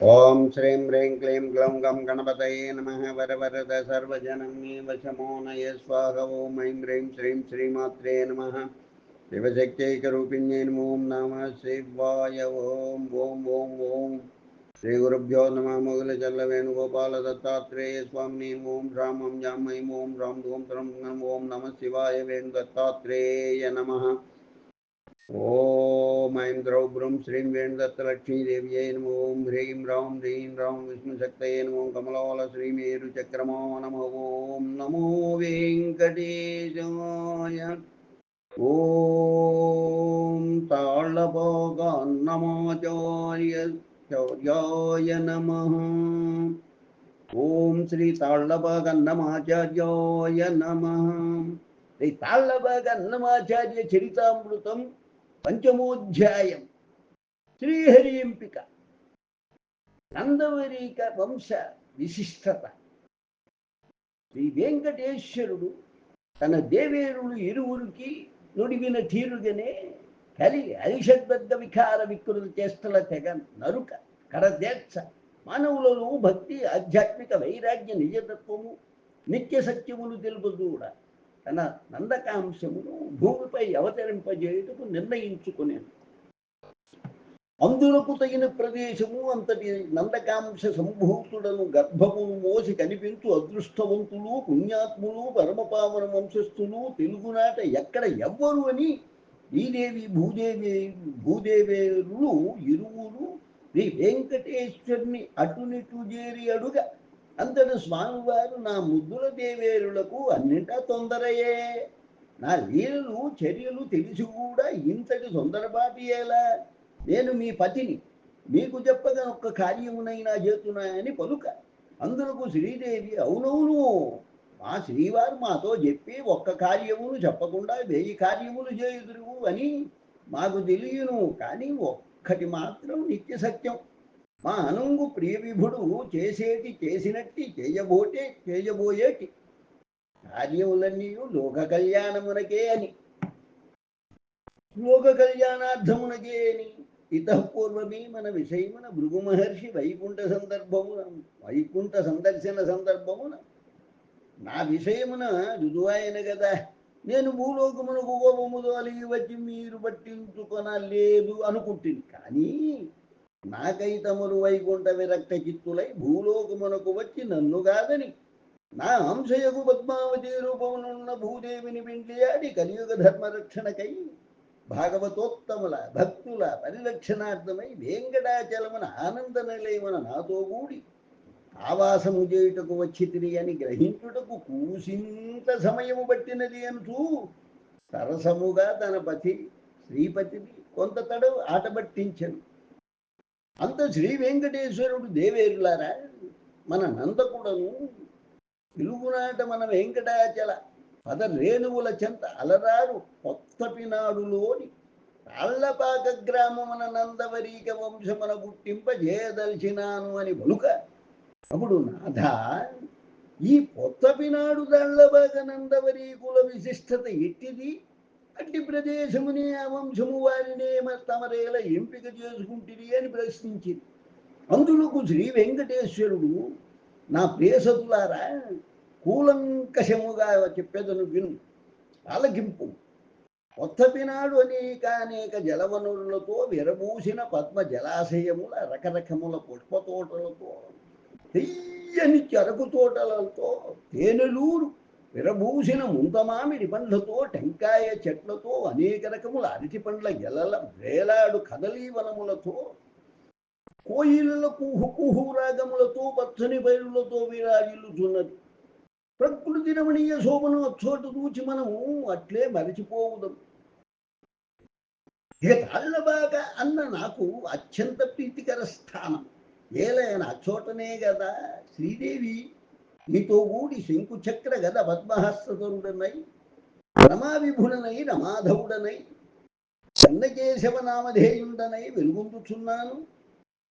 ఓం శ్రీం హ్రీం క్లీం గ్లౌం గం గణపతయే నమః వరవరద సర్వజనం మే వశమో నయ స్వాహ ఓం ఐం హ్రీం శ్రీం శ్రీమాత్రే నమః శివశక్తైకరూపిణ్యై ఓం నమః శివాయ ఓం ఓం ఓం ఓం శ్రీ గురుభ్యో నమః మొగల చల్ల వేణుగోపాల దత్తాత్రేయ స్వామిని ఓం రామం జామై ఓం రాం ధూం త్రం ఓం నమః శివాయ వేణు దత్తాత్రేయ నమః ఓం ఐం ద్రౌబ్రం శ్రీం వేణుదత్తలక్ష్మీదేవ్యై నమో ఓం హ్రీం రాం హ్రీం రాం విష్ణుశక్తయే నమో కమలవాల శ్రీమేరు చక్రమో నమో ఓం నమో వెంకటేశాయ ఓం తాళపోక అన్నమాచార్య చౌర్యాయ నమః ఓం శ్రీ తాళ్ళబాగ అన్నమాచార్యాయ నమః శ్రీ తాళ్ళబాగ అన్నమాచార్య చరితామృతం పంచమోధ్యాయం శ్రీహరి ఎంపిక నందవరీక వంశ విశిష్టత. శ్రీ వెంకటేశ్వరుడు తన దేవేరులు ఇరువురికి నుడివిన తీరుగానే కలిగి హరిషద్బద్ధ వికార వికృత చేష్టల తెగ నరుక కరదేర్చ మానవులలో భక్తి ఆధ్యాత్మిక వైరాగ్య నిజతత్వము నిత్య సత్యములు తెలుపుదూడ తన నందకాంశమును భూమిపై అవతరింపజేయుటకు నిర్ణయించుకునేది. అందులకు తగిన ప్రదేశము అంతటి నందకాంశ సంభూతుడను గర్భమును మోసి కనిపించు అదృష్టవంతులు పుణ్యాత్ములు పరమపావన వంశస్థులు తెలుగునాట ఎక్కడ ఎవ్వరు అని శ్రీదేవి భూదేవేరులు ఇరువురు శ్రీ వెంకటేశ్వరుని అటునిటు చేరి అడుగ అంతటి స్వామివారు నా ముద్దుల దేవేరులకు అన్నింటా తొందరయే, నా లీలలు చర్యలు తెలిసి కూడా ఇంతటి తొందరపాటి ఎలా, నేను మీ పతిని, మీకు చెప్పగా ఒక్క కార్యమునైనా చేస్తున్నాయని పలుక. అందులకు శ్రీదేవి అవునవును, మా శ్రీవారు మాతో చెప్పి ఒక్క కార్యమును చెప్పకుండా 1000 కార్యములు చేయుదురు అని మాకు తెలియను, కానీ ఒక్కటి మాత్రం నిత్య సత్యం, మా అనంగు ప్రియ విభుడు చేసినట్టి చేయబోయేటి కార్యములన్నీ లోక కళ్యాణమునకే అని, లోక కళ్యాణార్థమునకే అని ఇతఃపూర్వమే మన విషయమున భృగు మహర్షి వైకుంఠ సందర్శన సందర్భమున నా విషయమున రుజువాయన కదా, నేను భూలోకమునకు కోపముతో అలిగి వచ్చి మీరు పట్టించుకొనలేదు అనుకుంటుంది, కానీ నాకై తమరు వైకుంఠ విరక్త చిత్తులై భూలోకమునకు వచ్చి నన్ను కాదని నా అంశయకు పద్మావతి రూపమునున్న భూదేవిని పెండ్లియాడి కలియుగ ధర్మరక్షణకై భాగవతోత్తముల భక్తుల పరిరక్షణార్థమై వెంకటాచలమున ఆనంద నిలయమున నాతో కూడి ఆవాసము చేయుటకు వచ్చి తిరిగి గ్రహించుటకు కూసింత సమయము పట్టినది అంటూ సరసముగా తన పతి శ్రీపతిని కొంత తడవు ఆటబట్టించను. అంత శ్రీ వెంకటేశ్వరుడు దేవేరులారా, మన నందకుడను తెలుగునాట మన వెంకటాచల పదరేణువుల చెంత అలరారు కొత్తపినాడులోని తాళ్లపాక గ్రామమున నందవరీక వంశమున గుట్టింపజేయదలిచినాను అని బలుక. అప్పుడు నాథ, ఈ కొత్తపినాడు తాళ్లపాక నందవరీకుల విశిష్టత ఎట్టిది, అట్టి ప్రదేశమునే ఆ వంశము వారినే తమరేల ఎంపిక చేసుకుంటుంది అని ప్రశ్నించింది. అందులకు శ్రీ వెంకటేశ్వరుడు, నా ప్రియసతులారా, కూలంకషముగా చెప్పేదను విను, ఆలకింపు. కొత్తపినాడు అనేక జలవనరులతో విరబూసిన పద్మ జలాశయముల రకరకముల పుష్పతోటలతో తెయ్యని చెరకు తోటలతో తేనెలూరు విరబూసిన ముంతమామిడి పండ్లతో టెంకాయ చెట్లతో అనేక రకముల అరటి పండ్ల గెలల వేలాడు కదలీ వనములతో కోయిల కుహు రాగములతో పచ్చని బయలులతో విరాజిల్లుతున్నది. ప్రకృతి రమణీయ శోభను అచ్చోటు చూచి మనము అట్లే మరిచిపోవుదాం. ఇక తాళ్లబాక అన్న నాకు అత్యంత ప్రీతికర స్థానం, ఏలైన అచ్చోటనే కదా శ్రీదేవి నీతో కూడి శంకుచక్ర గద పద్మహస్తరుడనై రమావిభుడనై రమాధవుడనై చెన్నకేశవ నామధేయుండనై వెలుగొందుచున్నాను.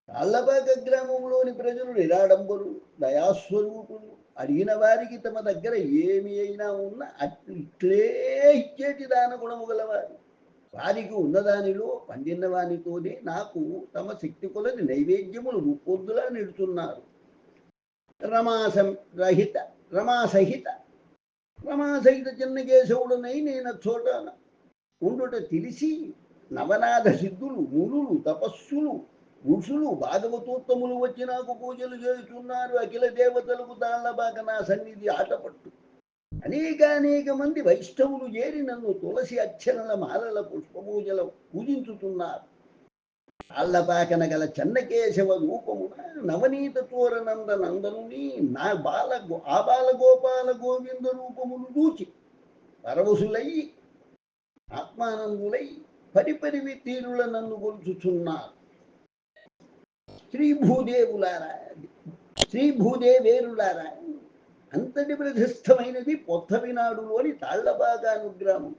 తాళ్లపాక గ్రామంలోని ప్రజలు నిరాడంబరు దయాస్వరూపులు, అడిగిన వారికి తమ దగ్గర ఏమి అయినా ఉన్నా ఇట్లే ఇచ్చేటి దాన గుణము గలవారు. వారికి ఉన్నదానిలో పండిన వానితోనే నాకు తమ శక్తి కొలది నైవేద్యములు ముప్పొద్దులా నిడుతున్నారు. రమాసం రహిత రమాసహిత రమాసహిత చిన్నకేశవుడనై నేను చోటన ఉండుట తెలిసి నవనాథ సిద్ధులు, మునులు, తపస్సులు, ఋషులు, భాగవతోత్తములు వచ్చి నాకు పూజలు చేస్తున్నారు. అఖిల దేవతలకు తాళ్లబాక నా సన్నిధి ఆటపట్టు. అనేక మంది వైష్ణవులు చేరి నన్ను తులసి అక్షరల మాలల పుష్పపూజల పూజించుతున్నారు. తాళ్లపాకన గల చెన్నకేశవ రూపమున నవనీత తోరనంద నందనుని నా బాలగోపాల గోవింద రూపమును చూచి పరవశులై ఆత్మానందులై పరిపరివి తీరుల నన్ను గొలుచుచున్నారు. శ్రీ భూదేవేరులారా, అంతటి ప్రశస్తమైనది పొత్తవినాడులోని తాళ్లబాక అనుగ్రామం.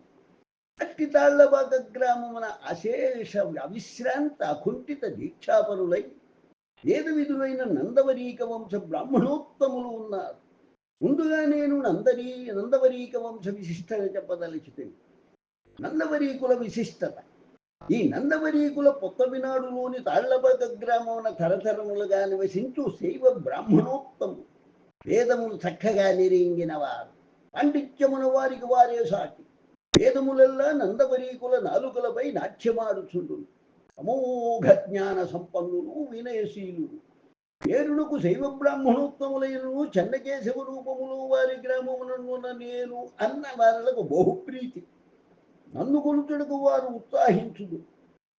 అట్టి తాళ్లబాక గ్రామమున అశేష అవిశ్రాంత అకుంఠిత దీక్షాపరులై వేద విధులైన నందవరీక వంశ బ్రాహ్మణోత్తములు ఉన్నారు. ముందుగా నేను నందవరీక వంశ విశిష్టత చెప్పదలిచితిని. నందవరీకుల విశిష్టత. ఈ నందవరీకుల పొత్తవినాడులోని తాళ్లబాక గ్రామమున తరతరములుగా నివసించు శైవ బ్రాహ్మణోత్తములు, వేదములు చక్కగా నిరింగిన వారు, పాండిత్యమున వారికి వారే సాటి. వేదములల్లా నందవరీకుల నాలుకలపై నాట్యమాడుచుండు. అమోఘ జ్ఞాన సంపన్నులు, వినయశీలులు. పేరులకు శైవ బ్రాహ్మణోత్తములైనను చెన్నకేశవ రూపములు వారి గ్రామముననున్న నేను అన్న వారులకు బహుప్రీతి. నన్ను కొలుచుటకు వారు ఉత్సాహించుదు.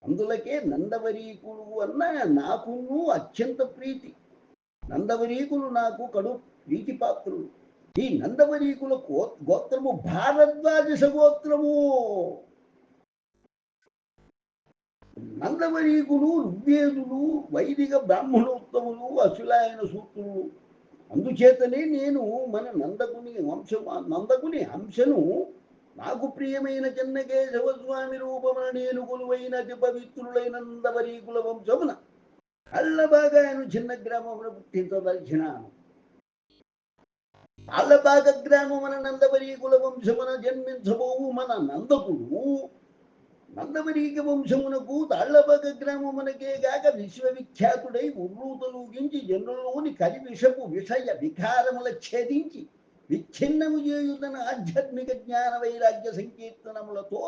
అందులకే నందవరీకులు అన్న నాకును అత్యంత ప్రీతి. నందవరీకులు నాకు కడు ప్రీతిపాత్రులు. ఈ నందవరీకుల గోత్రము భారద్వాజ గోత్రము. నందవరీకులు ఋగ్వేదులు, వైదిక బ్రాహ్మణోత్తములు, అసులాయన సూత్రులు. అందుచేతనే నేను మన నందకుని అంశను నాకు ప్రియమైన చెన్నకేశవ స్వామి రూపమున నేను కొలువైన అతి పవిత్రులైన నందవరీకుల వంశమున తాళ్లబాకను చిన్న గ్రామమున పుట్టించదలిచినాను. తాళ్లబాక గ్రామమున నందవరీకుల వంశమున జన్మించబోవు మన నందకుడు నందవరీక వంశమునకు తాళ్లబాక గ్రామమునకే గాక విశ్వవిఖ్యాతుడై ఉర్రూతలూగించి జనులలోని కలివిషపు విషయ వికారముల ఛేదించి విచ్ఛిన్నము చేయుతన ఆధ్యాత్మిక జ్ఞాన వైరాగ్య సంకీర్తనములతో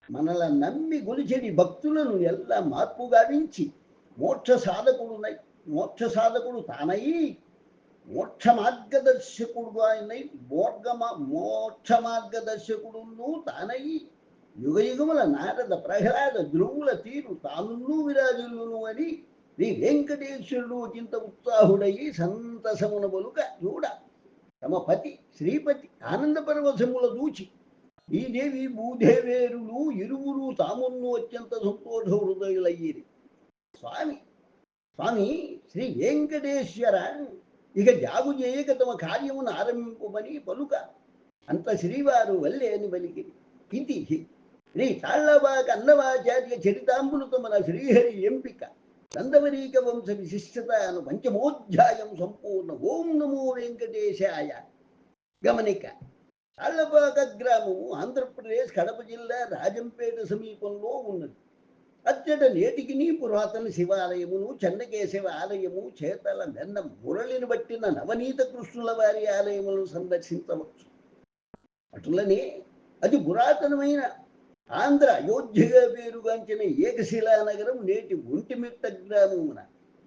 మనల నమ్మి గొలిచెడి భక్తులను ఎల్లా మార్పు గావించి మోక్ష సాధకుడు తానై మోక్ష మార్గదర్శకుడు తానై యుగయుగముల నారద ప్రహ్లాద ధ్రువుల తీరు తానున్నూ విరాజులను అని శ్రీ వెంకటేశ్వరుడు చింత ఉత్సాహుడయి సంతసమున బలుక చూడ తమ పతి శ్రీపతి ఆనంద పరవశముల దూచి ఈ దేవి భూదేవేరులు ఇరువురు తామున్ను అత్యంత సంతోష హృదయులయ్యేది. స్వామి శ్రీ వెంకటేశ్వర, ఇక జాగు చేయక తమ కార్యమును ఆరంభింపమని పలుక అంత శ్రీవారు వల్లే అని పలికిరి. ఇది శ్రీ తాళ్లబాక అన్నమాచార్య చరితాంబులతో మన శ్రీహరి ఎంపిక నందవరీక వంశ విశిష్టత అను పంచమోధ్యాయం సంపూర్ణ. ఓం నమో వెంకటేశాయ. గమనిక. తాళ్లబాక గ్రామము ఆంధ్రప్రదేశ్ కడప జిల్లా రాజంపేట సమీపంలో ఉన్నది. అచ్చట నేటికి పురాతన శివాలయమును, చెన్నకేశవ ఆలయము, చేతల మెన్న మురళిని బట్టిన నవనీత కృష్ణుల వారి ఆలయములను సందర్శించవచ్చు. అటులనే అది పురాతనమైన ఆంధ్ర అయోధ్యగా పేరుగాంచిన ఏకశిలా నగరం నేటి ఒంటిమిట్ట గ్రామమున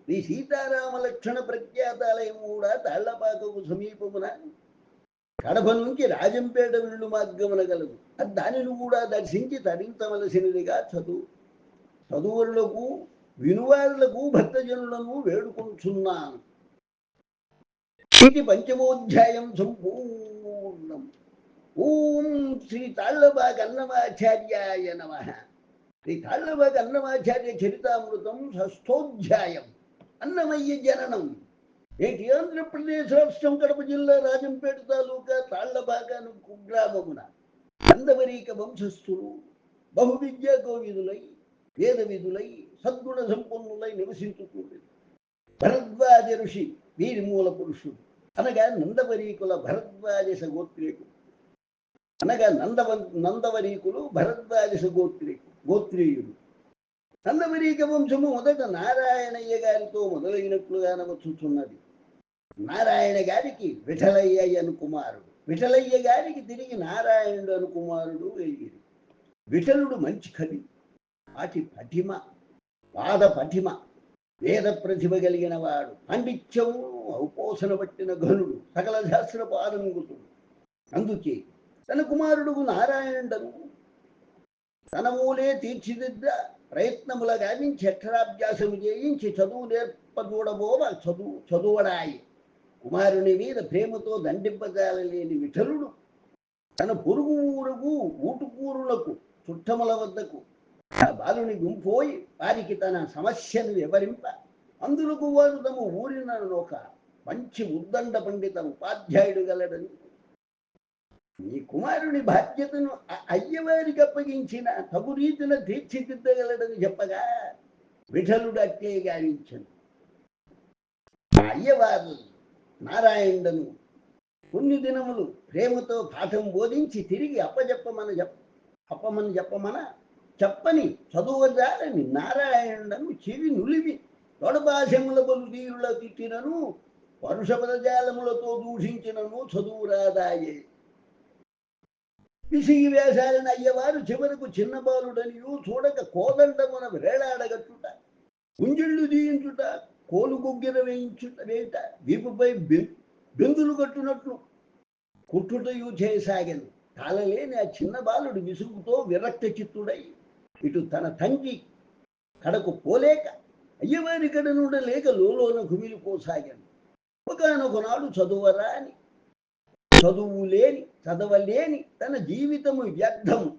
శ్రీ సీతారామ లక్షణ ప్రఖ్యాతాలయం కూడా తాళ్లబాకకు సమీపమున కడప నుంచి రాజంపేట వెళ్ళు మార్గమున గలదు. దానిని కూడా దర్శించి తరించవలసినదిగా చదువులకు వినువారులకు భక్తజనులను వేడుకొంచున్నాను. ఇది పంచమోధ్యాయం సంపూర్ణం. ఓం శ్రీ తాళ్లబాక అన్నమాచార్యాయ నమః. శ్రీ తాళ్లబాక అన్నమాచార్య చరితామృతం షష్ఠోధ్యాయం. అన్నమయ్య జననం. నేటి ఆంధ్రప్రదేశ్ రాష్ట్రం కడప జిల్లా రాజంపేట తాలూకా తాళ్లబాక కుగ్రామమున నందవరీక వంశస్థులు బహు విద్యా కోవిదులై వేద విధులై సద్గుణ సంపన్నులై నివసించుతుంది. భరద్వాజ ఋషి వీరి మూల పురుషుడు అనగా నందవరీకుల భరద్వాజ గోత్రీకుడు. అనగా నందవరీకులు భరద్వాజ గోత్రీయులు. నందవరీక వంశము మొదట నారాయణయ్య గారితో మొదలైనట్లుగా వచ్చుచున్నది. నారాయణ గారికి విఠలయ్య అను కుమారుడు, విఠలయ్య గారికి తిరిగి నారాయణుడు అను కుమారుడు వెలిగిరి. విఠలుడు మంచి కవి, వాటి పటిమ, పాద పటిమ, వేద ప్రతిభ కలిగిన వాడు, పాండిత్యము ఔపోసన పట్టిన ఘనుడు, సకల శాస్త్ర పారంగుతుడు. అందుకే తన కుమారుడు నారాయణుడను తన మూలే తీర్చిదిద్ద ప్రయత్నముల గావించి అక్షరాభ్యాసము చేయించి చదువు నేర్పజూడబోవ చదువడాయి. కుమారుని మీద ప్రేమతో దండింపజాలలేని విఠలుడు తన పొరుగు ఊరుకు ఊటుకూరులకు చుట్టముల వద్దకు ఆ బాలుని గుంపోయి వారికి తన సమస్యను వివరింప, అందులకు వారు తమ ఊరిన ఒక మంచి ఉద్దండ పండిత ఉపాధ్యాయుడు గలడని, ఈ కుమారుని బాధ్యతను అయ్యవారికి అప్పగించిన తగు రీతిన తీర్చిదిద్దగలడని చెప్పగా విఠలుడు అట్లే గావించను. అయ్యవారు నారాయణుడను కొన్ని దినములు ప్రేమతో పాఠం బోధించి తిరిగి చెప్పని చదువుదారని నారాయణుడను చెవి నులివి తొడభాషముల బలు తీరుల తిట్టినను పరుష పదజాలములతో దూషించినను చదువు రాదాయే. విసిగి వేశాలని అయ్యవారు చివరకు చిన్న బాలుడనియు చూడక కోదండమున వేలాడగట్టుట, గుంజిళ్ళు దీయించుట, కోలు గుగ్గిర వేయుట, వీపుపై బెందులు కట్టునట్లు కుట్టుటయు చేయసాగాను. కాలలేని ఆ చిన్న బాలుడు విసుగుతో విరక్త చిత్తుడై ఇటు తన తండ్రి కడకు పోలేక అయ్యవారి కడ నుండలేక లోన కుమిలిపోసాగాను. ఒకనొకనాడు చదవలేని తన జీవితము వ్యర్థము,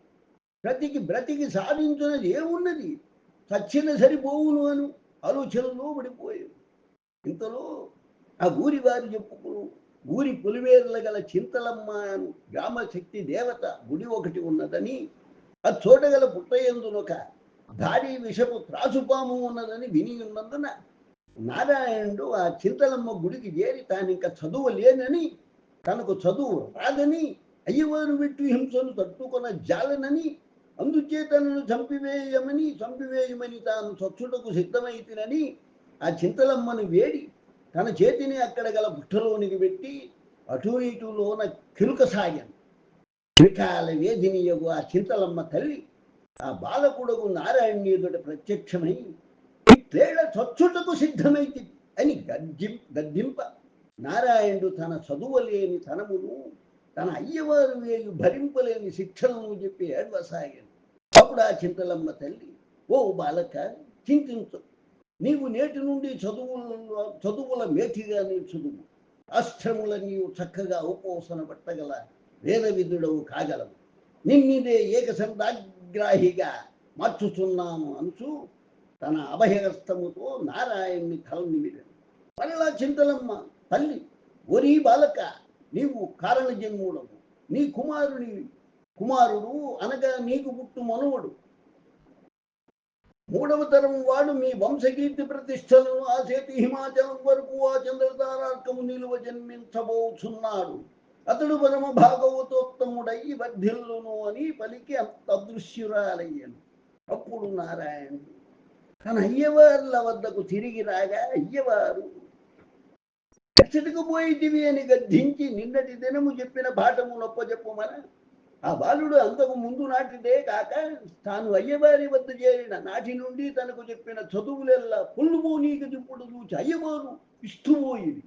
బ్రతికి సాధించున్నది ఏమున్నది, చచ్చిన సరిపోవును అను ఆలోచనలో పడిపోయాడు. ఇంతలో ఆ ఊరి వారు చెప్పుకును ఊరి పులివేరుల గల చింతలమ్మ గ్రామశక్తి దేవత గుడి ఒకటి ఉన్నదని, ఆ చోటగల పుట్టయందునొక భారీ విషపు త్రాసుపాము ఉన్నదని విని ఉన్నందున నారాయణుడు ఆ చింతలమ్మ గుడికి చేరి తానింక చదువు లేనని, తనకు చదువు రాదని, అయ్యవారు వెట్టు హింసను తట్టుకొన జాలనని, అందుచేతనను చంపివేయమని తాను చచ్చుటకు సిద్ధమైతినని ఆ చింతలమ్మను వేడి తన చేతిని అక్కడ గల బుట్టలోనికి పెట్టి అటు ఇటులోన కిలుకసాగాను. త్రికాల వేదినియగు ఆ చింతలమ్మ తల్లి ఆ బాలకుడకు నారాయణుని ఎదుట ప్రత్యక్షమై ఇట్లేళ్ల చచ్చుటకు సిద్ధమైతి అని గద్దింప, నారాయణుడు తన చదువులేని తనమును తన అయ్యవారు వేలు భరింపలేని శిక్షలను చెప్పి ఏడ్వసాగాను. అప్పుడు ఆ చింతలమ్మ తల్లి, ఓ బాలక, చింతించు, నీవు నేటి నుండి చదువుల మేటిగా చదువు, అష్టముల నీవు చక్కగా ఉపోసన పట్టగల వేద విధుడవు కాగలవు, నిన్నిదే ఏకసందాగ్రాహిగా మార్చుతున్నాను అంచు తన అభయహస్తముతో నారాయణ్ణి తలనిమిరాను. మరలా చింతలమ్మ తల్లి, ఒరీ బాలక, నీవు కారణ జన్ముడవు, నీ కుమారుడు అనగా నీకు పుట్టు మనువుడు మూడవ తరం వాడు మీ వంశకీర్తి ప్రతిష్టలను ఆ చేతి హిమాచలం వరకు ఆ చంద్రతారార్కము నిలువ జన్మించబోచున్నాడు. అతడు పరమ భాగవతోత్తముడై వర్ధిల్లును అని పలికి అదృశ్యురాలయ్యను. అప్పుడు నారాయణుడు తన అయ్యవార్ల వద్దకు తిరిగి రాగా అయ్యవారు ఎచ్చటికి పోయితివి అని గద్దించి నిన్నటి దినము చెప్పిన పాఠము నొప్పజెప్పమన ఆ బాలుడు అంతకు ముందు నాటిదే కాక తాను అయ్యవారి వద్ద చేరిన నాటి నుండి తనకు చెప్పిన చదువులెల్లా పుల్లుబో నీకు ఇప్పుడు చూచి అయ్యవారు ఇష్టపోయింది.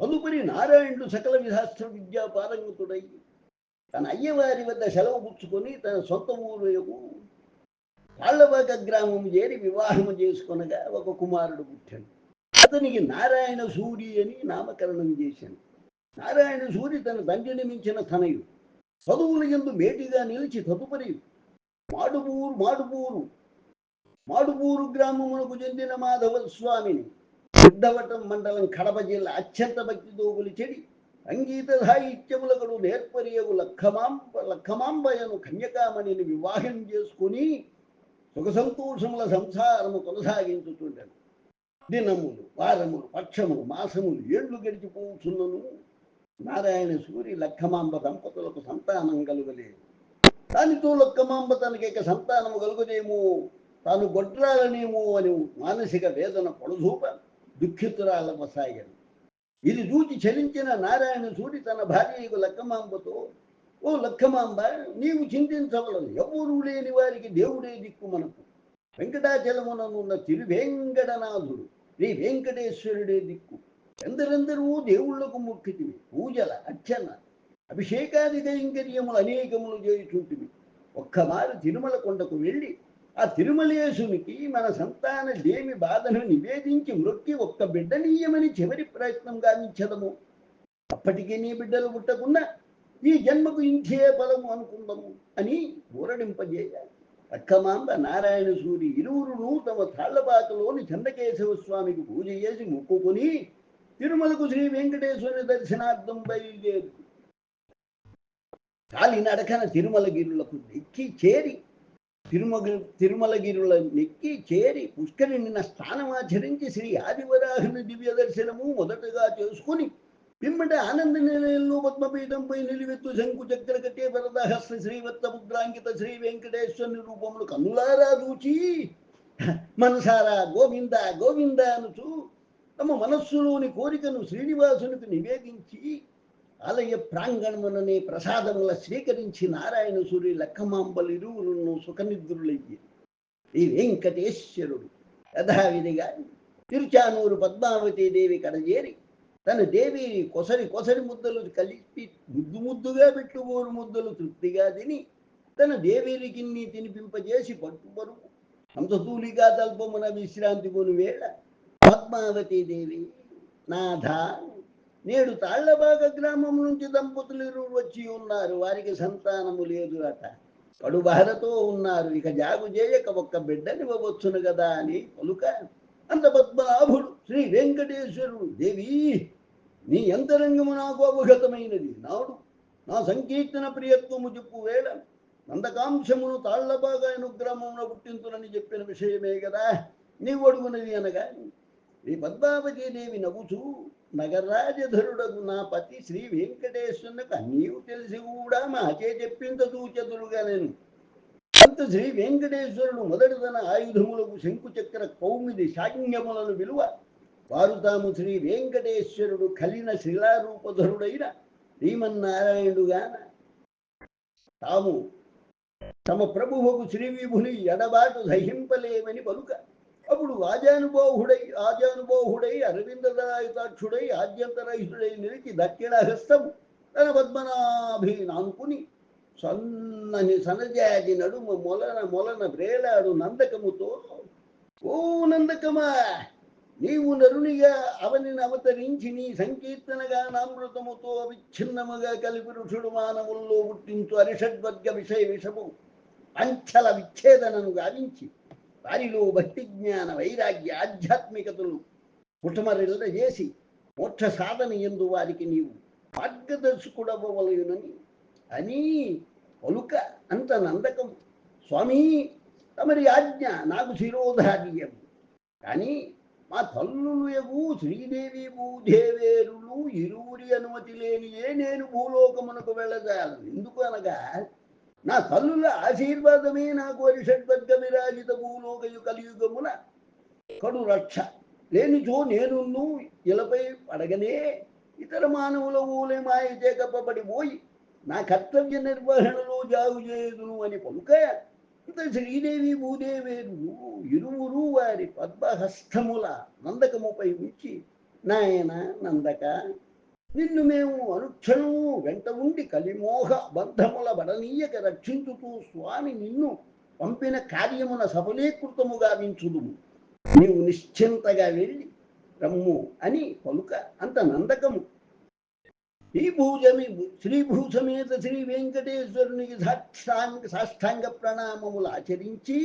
తదుపరి నారాయణుడు సకల శాస్త్ర విద్యా పారంగతుడై తన అయ్యవారి వద్ద సెలవు పుచ్చుకొని తన సొంత ఊరు తాళ్లబాక గ్రామం చేరి వివాహము చేసుకొనగా ఒక కుమారుడు పుట్టాడు. అతనికి నారాయణ సూరి అని నామకరణం చేశాను. నారాయణ సూరి తన తండ్రిని మించిన తనయుడు, చదువుల యందు మేటిగా నిలిచి తదుపరి మాడుపూరు గ్రామమునకు చెందిన మాధవ స్వామిని సిద్ధవటం మండలం కడప జిల్లా అత్యంత భక్తితో కొలిచెడి సంగీత సాహిత్యములకు నేర్పరియగు లక్కమాంబయను కన్యకామణిని వివాహం చేసుకుని సుఖ సంతోషముల సంసారము కొనసాగించుతుండెను. దినములు, వారములు, పక్షములు, మాసములు, ఏళ్లు గడిచిపోతున్నను నారాయణ సూరి లక్కమాంబ దంపతులకు సంతానం కలుగలేదు. దానితో లక్కమాంబ తనకిక సంతానము కలుగుదేమో, తాను గొడ్రాలనేమో అని మానసిక వేదన పొడదూప దుఃఖితురాలమసాగాను. ఇది చూచి చలించిన నారాయణ సూరి తన భార్యకు లక్కమాంబతో, ఓ లక్కమాంబ, నీవు చింతించవలను. ఎవరూ లేని వారికి దేవుడే దిక్కు మనకు. వెంకటాచలముననున్న తిరువేంకటనాథుడు శ్రీ వెంకటేశ్వరుడే దిక్కు. ఎందరెందరూ దేవుళ్లకు మొక్కితివి. పూజల అర్చన అభిషేకాది కైంకర్యములు అనేకములు చేయుచుంటివి. ఒక్కమారు తిరుమల కొండకు వెళ్ళి ఆ తిరుమలేశునికి మన సంతాన దేవి బాధను నివేదించి మొక్కి ఒక్క బిడ్డనీయమని చివరి ప్రయత్నం గావించదము. అప్పటికే నీ బిడ్డలు పుట్టకుండా ఈ జన్మకు ఇంకే ఫలము అనుకుందాము అని ఊరడింపజేయాలి. అక్కమాంబ నారాయణ సూరి ఇరువురును తమ తాళ్లపాకలోని చంద్రకేశవ స్వామికి పూజ చేసి మొక్కుకొని తిరుమలకు శ్రీ వెంకటేశ్వరుని దర్శనార్థం బయలుదేరి కాలినడకన తిరుమలగిరులకు నెక్కి చేరి తిరుమలగిరుల నెక్కి చేరి పుష్కరిణిన స్నానమాచరించి శ్రీ ఆదివరాహుని దివ్య దర్శనము మొదటగా చేసుకుని పిమ్మట ఆనంద నిలయంలో పద్మపీఠంపై నిలివెత్తు శంకు చక్ర కట్టే వరదహస్త శ్రీవత్త ముద్రాంకిత శ్రీ వెంకటేశ్వరుని రూపములు కన్నులారా చూచి మనసారా గోవింద గోవింద అనుచు తమ మనస్సులోని కోరికను శ్రీనివాసునికి నివేదించి ఆలయ ప్రాంగణముననే ప్రసాదముల స్వీకరించి నారాయణ సూరి లక్కమాంబలిరువురును సుఖనిద్రులయ్యి ఈ వెంకటేశ్వరుడు యథావిధిగా తిరుచానూరు పద్మావతీ దేవి కడజేరి తన దేవి కొసరి ముద్దలు కలిపి ముద్దుగా పెట్టుకోరు ముద్దలు తృప్తిగా తిని తన దేవీరికి తినిపింపజేసి పట్టుబరువు అంతతూలిగా తల్పమున విశ్రాంతి కొని వేళ పద్మావతీ దేవి, నాథ, నేడు తాళ్లబాగ గ్రామం నుంచి దంపతులు ఇరువురు వచ్చి ఉన్నారు. వారికి సంతానము లేదు అట. కడుబారతో ఉన్నారు. ఇక జాగు చేయక ఒక్క బిడ్డనివ్వవచ్చును కదా అని పలుక అంత పద్మనాభుడు శ్రీ వెంకటేశ్వరుడు, దేవి, నీ అంతరంగము నాకు అవగతమైనది. నాడు నా సంకీర్తన ప్రియత్వము చెప్పు వేళ నందకాంశమును తాళ్లబాగా అనుగ్రామంలో పుట్టింతులని చెప్పిన విషయమే కదా నీవు అడుగునది అనగా శ్రీ పద్మావతీదేవి నవ్వుచూ, నగరాజధరుడకు నా పతి శ్రీ వెంకటేశ్వరునికి నీవు తెలిసి కూడా మాకే చెప్పింత దూచదులుగా నేను అంత శ్రీ వెంకటేశ్వరుడు మొదటి తన ఆయుధములకు శంకుచక్ర కౌమిది శాంగ్యములను విలువ వారు తాము శ్రీ వెంకటేశ్వరుడు కలిన శిలారూపధరుడైన శ్రీమన్నారాయణుడుగాన తాము తమ ప్రభువుకు శ్రీ విభుని ఎడబాటు సహింపలేమని పలుక అప్పుడు ఆజానుబాహుడై అరవిందదాయుతాక్షుడై ఆద్యంతరహితుడై నిలిచి దక్షిణహస్తం తన పద్మనాభి నానుకుని సన్నని సనజాది నడుమ మొలన బ్రేలాడు నందకముతో, ఓ నందకమా, నీవు నరునిగా అవనిని అవతరించి నీ సంకీర్తనగా నామృతముతో అవిచ్ఛిన్నముగా కలిపి ఋషుడు మానవుల్లో పుట్టించు అరిషడ్వర్గ విషయ విషము అంచల విచ్ఛేదనను గావించి వారిలో భక్తి జ్ఞాన వైరాగ్య ఆధ్యాత్మికతలు పుటమరిల్ల చేసి మోక్ష సాధన ఎందు వారికి నీవు మార్గదర్శకుడవ్వవలయునని అని పలుక అంత నందకం, స్వామి, తమరి ఆజ్ఞ నాకు శిరోధార్యం. కానీ మా తల్లులు ఎగు శ్రీదేవి భూదేవేరులు ఇరువురి అనుమతి లేనియే నేను భూలోకమునకు వెళ్ళజాలను. ఎందుకు అనగా నా తల్లుల ఆశీర్వాదమే నాకు అరిషడ్వర్గ విరాజిత భూలోకయు కలియుగమున కడు రక్ష. లేనిచో నేనున్ను ఇలపై పడగనే ఇతర మానవుల ఊలే మాయచే కప్పబడిపోయి నా కర్తవ్య నిర్వహణలో జాగు చేయుదును అని పలుక ఇంత శ్రీదేవి భూదేవేరులు ఇరువురు వారి పద్మహస్తముల నందకముపై ఉంచి, నాయన నందక, నిన్ను మేము అనుక్షణము వెంట ఉండి కలిమోహ బంధముల బడనీయక రక్షించుతూ స్వామి నిన్ను పంపిన కార్యమున సఫలీకృతము గావించుదుము. నీవు నిశ్చింతగా వెళ్ళి రమ్ము అని పలుక అంత నందకము శ్రీభూసమేత శ్రీ వెంకటేశ్వరునికి సాష్టాంగ ప్రణామములు ఆచరించి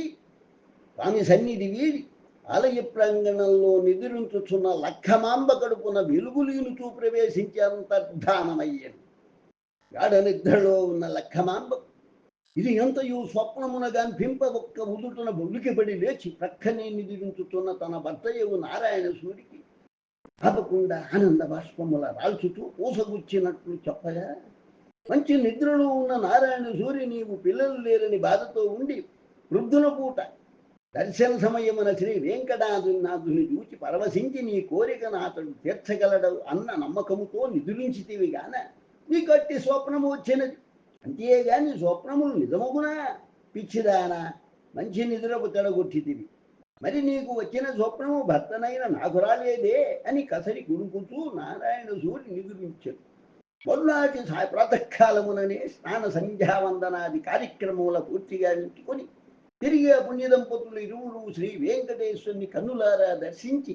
స్వామి సన్నిధి వీడి ఆలయ ప్రాంగణంలో నిద్రించుచున్న లక్కమాంబ కడుపున వెలుగులీనుచూ ప్రవేశించి అంతర్ధానమయ్యాడు. గాఢ నిద్రలో ఉన్న లక్కమాంబ ఇది ఎంతయు స్వప్నమున గంపింప ఒక్క ఉదుటున ఉలికిబడి లేచి ప్రక్కనే నిద్రించుతున్న తన భర్తయు నారాయణ సూరికి ఆపకుండా ఆనంద బాష్పముల రాల్చుతూ పూసగుచ్చినట్లు చెప్పగా, మంచి నిద్రలో ఉన్న నారాయణ సూరి నీవు పిల్లలు లేరని బాధతో ఉండి వృద్ధుల పూట దర్శన సమయమున శ్రీ వెంకటాద్రినాథుని చూచి పరవశించి నీ కోరికను అతడు తీర్చగలడు అన్న నమ్మకముతో నిదురించితివి గాన నీకు అట్టి స్వప్నము వచ్చినది. అంతేగాని స్వప్నములు నిజమగునా పిచ్చిదానా, మంచి నిద్రకు తెడగొట్టితివి. మరి నీకు వచ్చిన స్వప్నము భర్తనైన నాకు రాలేదే అని కసరి గురుకుతూ నారాయణ సూరి నిదురించాడు. మొదలాటి ప్రాతకాలముననే స్నాన సంధ్యావందనాది కార్యక్రమముల పూర్తిగా నించుకొని తిరిగి ఆ పుణ్య దంపతులు ఇరువురు శ్రీ వెంకటేశ్వరుని కన్నులారా దర్శించి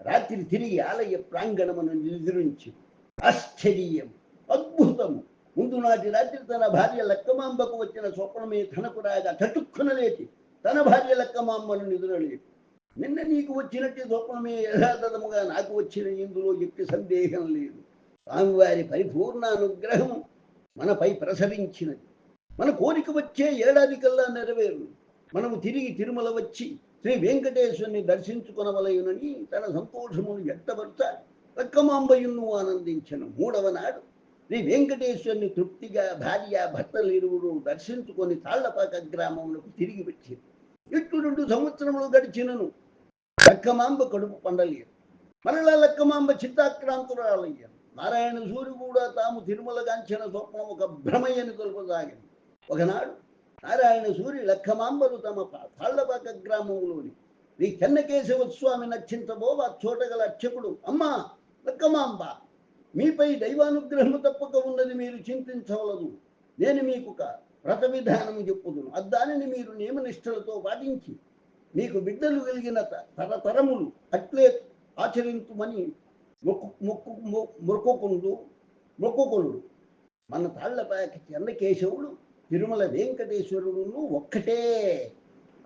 రాత్రి తిరిగి ఆలయ ప్రాంగణమును నిద్రించి ఆశ్చర్యం, అద్భుతము. ముందు నాటి రాత్రి తన భార్య లక్కమాంబకు వచ్చిన స్వప్నమే తనకు రాగా చటుక్కున లేచి తన భార్య లక్కమాంబను నిద్రలేదు. నిన్న నీకు వచ్చినట్టు స్వప్నమే యథాతథముగా నాకు వచ్చిన ఇందులో ఎట్టి సందేహం లేదు. స్వామివారి పరిపూర్ణ అనుగ్రహం మనపై ప్రసరించినది. మన కోరిక వచ్చే ఏడాది కల్లా నెరవేరు. మనము తిరిగి తిరుమల వచ్చి శ్రీ వెంకటేశ్వరుని దర్శించుకొనవలయునని తన సంతోషమును వ్యక్తపరచ లక్కమాంబయును ఆనందించను. మూడవ నాడు శ్రీ వెంకటేశ్వరుని తృప్తిగా భార్య భర్తలు ఇరువురు దర్శించుకొని తాళ్లపాక గ్రామములకు తిరిగి వచ్చారు. ఇట్లు 2 సంవత్సరములు గడిచినను లక్కమాంబ కడుపు పండలేదు. మరలా లక్కమాంబ చిత్తాక్రాంతురాలయ్యారు. నారాయణ సూరి కూడా తాము తిరుమలగాంచిన స్వప్నం ఒక భ్రమయ్యని తొలపసాగింది. ఒకనాడు నారాయణ సూరి లక్కమాంబలు తమ తాళ్లపాక గ్రామంలోని శ్రీ చెన్నకేశవస్వామి నర్చించబోవ చోటగల అర్చకుడు, అమ్మా లక్కమాంబ, మీపై దైవానుగ్రహము తప్పక ఉన్నది, మీరు చింతించవలదు. నేను మీకు ఒక వ్రత విధానము చెప్పుదును. దానిని మీరు నియమనిష్టలతో పాటించి మీకు బిడ్డలు కలిగిన తరతరములు అట్లే ఆచరించుమని మొక్కుకొనుడు. మన తాళ్లపాక చెన్నకేశవుడు తిరుమల వెంకటేశ్వరుడును ఒక్కటే.